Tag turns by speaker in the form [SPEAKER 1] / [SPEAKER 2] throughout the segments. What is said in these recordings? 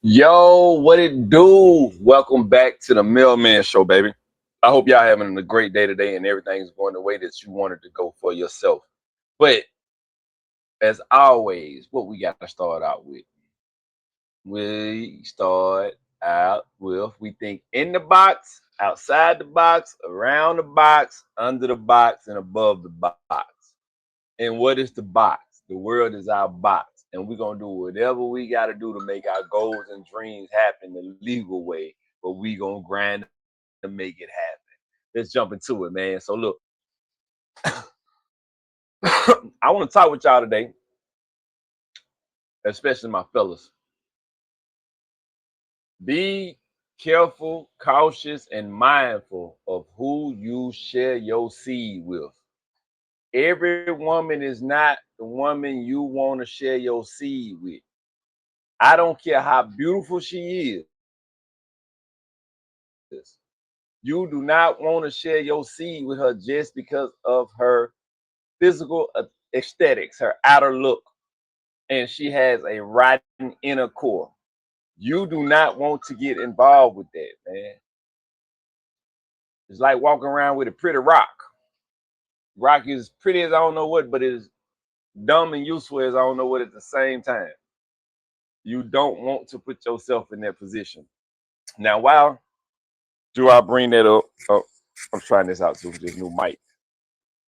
[SPEAKER 1] Yo, what it do? Welcome back to the Mail Mann Show, baby. I hope y'all having a great day today and everything's going the way that you wanted to go for yourself. But as always, what we got to start out with? We start out with we think in the box, outside the box, around the box, under the box, and above the box. And what is the box? The world is our box. And we're going to do whatever we got to do to make our goals and dreams happen the legal way. But we going to grind to make it happen. Let's jump into it, man. So, look, I want to talk with y'all today, especially my fellas. Be careful, cautious, and mindful of who you share your seed with. Every woman is not the woman you want to share your seed with. I don't care how beautiful she is. You do not want to share your seed with her just because of her physical aesthetics, her outer look, and she has a rotten inner core. You do not want to get involved with that, man. It's like walking around with a pretty rock. Rock is pretty as I don't know what, but it's dumb and useful as I don't know what at the same time. You don't want to put yourself in that position. Now, why do I bring that up? Oh, I'm trying this out too, this new mic.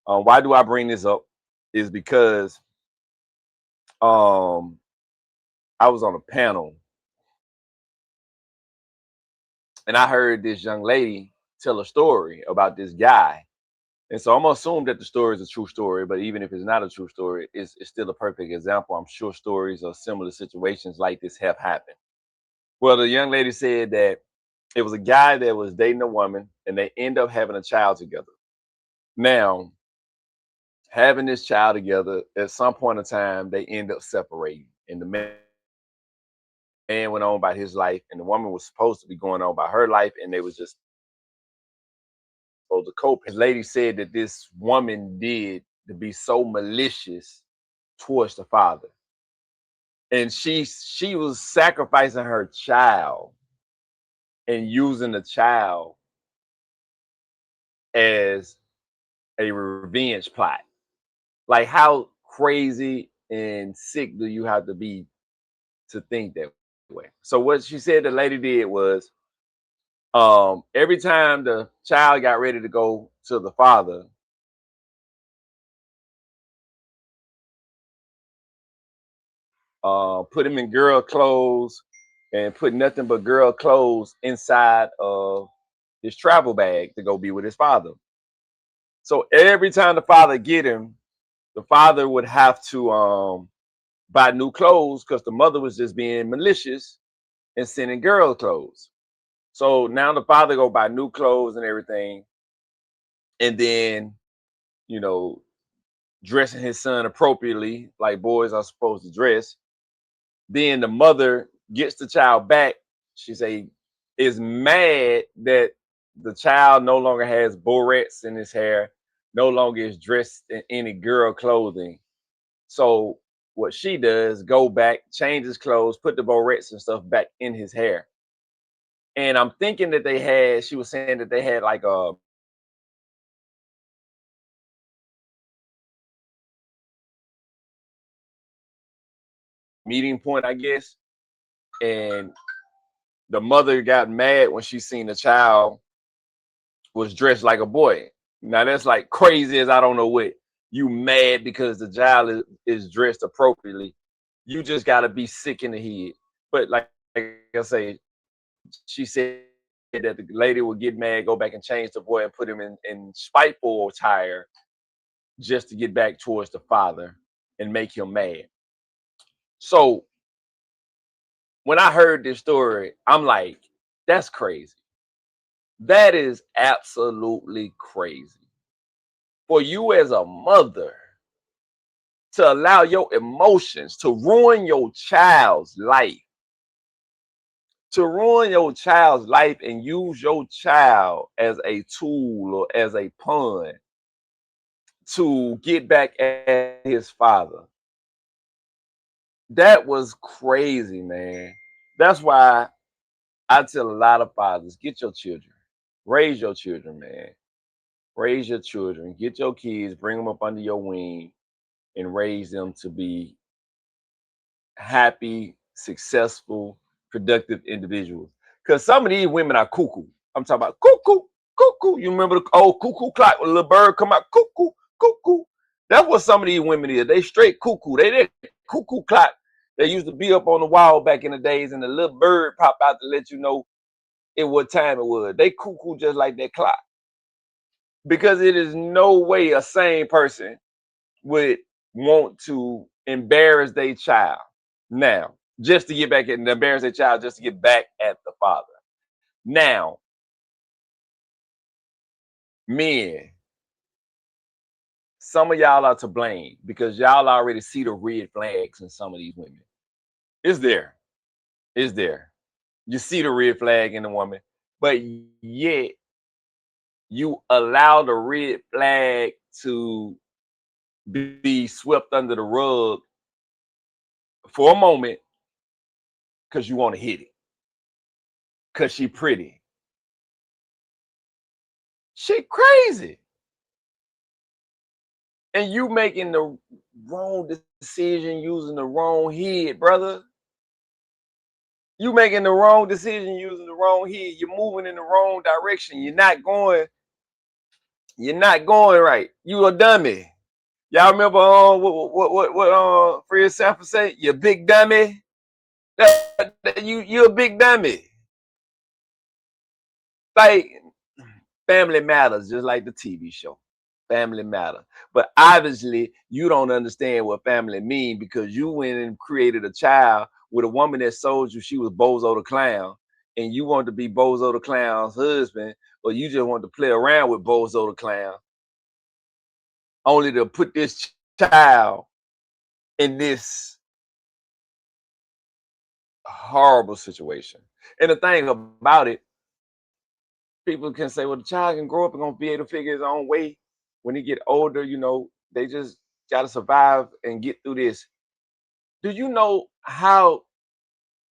[SPEAKER 1] Why do I bring this up? Is because I was on a panel and I heard this young lady tell a story about this guy. And so I'm gonna assume that the story is a true story, but even if it's not a true story, it's still a perfect example. I'm sure stories or similar situations like this have happened. Well, the young lady said that it was a guy that was dating a woman and they end up having a child together. Now, having this child together, at some point in time, they end up separating. And the man went on about his life, and the woman was supposed to be going on about her life, and they was just supposed to cope. His lady said that this woman did to be so malicious towards the father, and she was sacrificing her child and using the child as a revenge plot. Like, how crazy and sick do you have to be to think that way? So what she said the lady did was, every time the child got ready to go to the father, put him in girl clothes and put nothing but girl clothes inside of his travel bag to go be with his father. So every time the father get him, the father would have to buy new clothes because the mother was just being malicious and sending girl clothes. So now the father go buy new clothes and everything, and then, you know, dressing his son appropriately like boys are supposed to dress. Then the mother gets the child back. She say is mad that the child no longer has barrettes in his hair, no longer is dressed in any girl clothing. So what she does, go back, change his clothes, put the barrettes and stuff back in his hair. And I'm thinking that she was saying that they had like a meeting point, I guess. And the mother got mad when she seen the child was dressed like a boy. Now that's like crazy as I don't know what. You mad because the child is dressed appropriately. You just gotta be sick in the head. But like I say, she said that the lady would get mad, go back and change the boy and put him in spiteful attire just to get back towards the father and make him mad. So when I heard this story, I'm like, that's crazy. That is absolutely crazy. For you as a mother to allow your emotions to ruin your child's life, and use your child as a tool or as a pawn to get back at his father. That was crazy, man. That's why I tell a lot of fathers, get your children, raise your children, man. Raise your children, get your kids, bring them up under your wing, and raise them to be happy, successful, productive individuals. Because some of these women are cuckoo. I'm talking about cuckoo, cuckoo. You remember the old cuckoo clock when a little bird come out, cuckoo, cuckoo. That's what some of these women is. They straight cuckoo. They that cuckoo clock. They used to be up on the wall back in the days, and the little bird pop out to let you know what time it was. They cuckoo just like that clock. Because it is no way a sane person would want to embarrass their child now, just to get back at and embarrass their child just to get back at the father. Now, men, some of y'all are to blame because y'all already see the red flags in some of these women. It's there. It's there. You see the red flag in the woman, but yet you allow the red flag to be swept under the rug for a moment because you want to hit it. Because she pretty. She crazy. And you making the wrong decision using the wrong head, brother. You making the wrong decision using the wrong head. You're moving in the wrong direction. You're not going right. You a dummy. Y'all remember what Fred Sanford say? You big dummy. You a big dummy. Like family matters, just like the TV show. Family matter. But obviously, you don't understand what family mean because you went and created a child with a woman that sold you she was Bozo the Clown, and you wanted to be Bozo the Clown's husband, or you just want to play around with Bozo the Clown, only to put this child in this horrible situation. And the thing about it, people can say, well, the child can grow up and gonna be able to figure his own way when he get older, they just gotta survive and get through this. Do you know how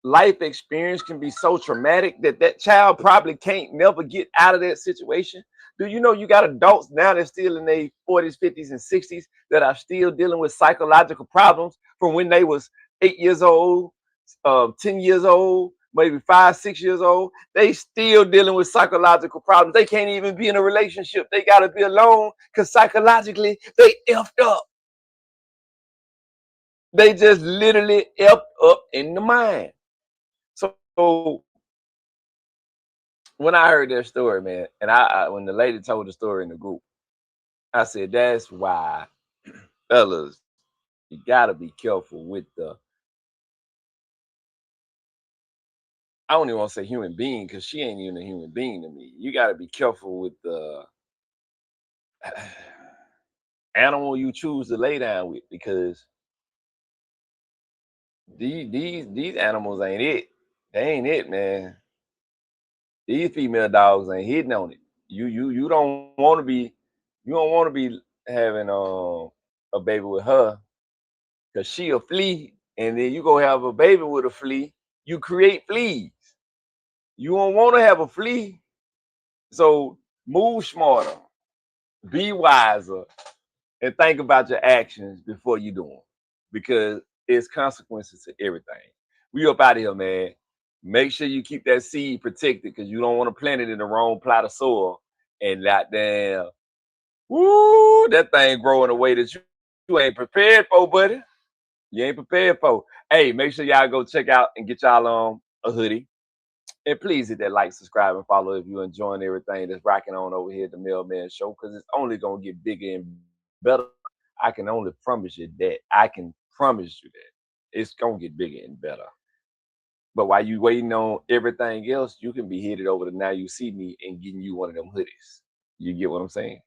[SPEAKER 1] life experience can be so traumatic that that child probably can't never get out of that situation? Do you know you got adults now that's still in their 40s, 50s, and 60s that are still dealing with psychological problems from when they was 8 years old, 10 years old, maybe 5, 6 years old? They still dealing with psychological problems. They can't even be in a relationship. They got to be alone because psychologically they effed up. They just literally effed up in the mind. So when I heard their story, man, and when the lady told the story in the group, I said, that's why, fellas, you gotta be careful with I don't even want to say human being because she ain't even a human being to me. You gotta be careful with the animal you choose to lay down with because these animals ain't it. They ain't it, man. These female dogs ain't hitting on it. You don't want to be having a baby with her because she a flea, and then you go have a baby with a flea. You create fleas. You don't want to have a flea, so move smarter, be wiser, and think about your actions before you do them, because it's consequences to everything. We up out of here, man. Make sure you keep that seed protected because you don't want to plant it in the wrong plot of soil and that damn, woo, that thing grow in a way that you ain't prepared for, buddy. You ain't prepared for. Hey, make sure y'all go check out and get y'all a hoodie. And please hit that like, subscribe, and follow if you're enjoying everything that's rocking on over here at the Mail Mann Show, because it's only gonna get bigger and better. I can only promise you that. I can promise you that. It's gonna get bigger and better. But while you waiting on everything else, you can be headed over to Now You See Me and getting you one of them hoodies. You get what I'm saying?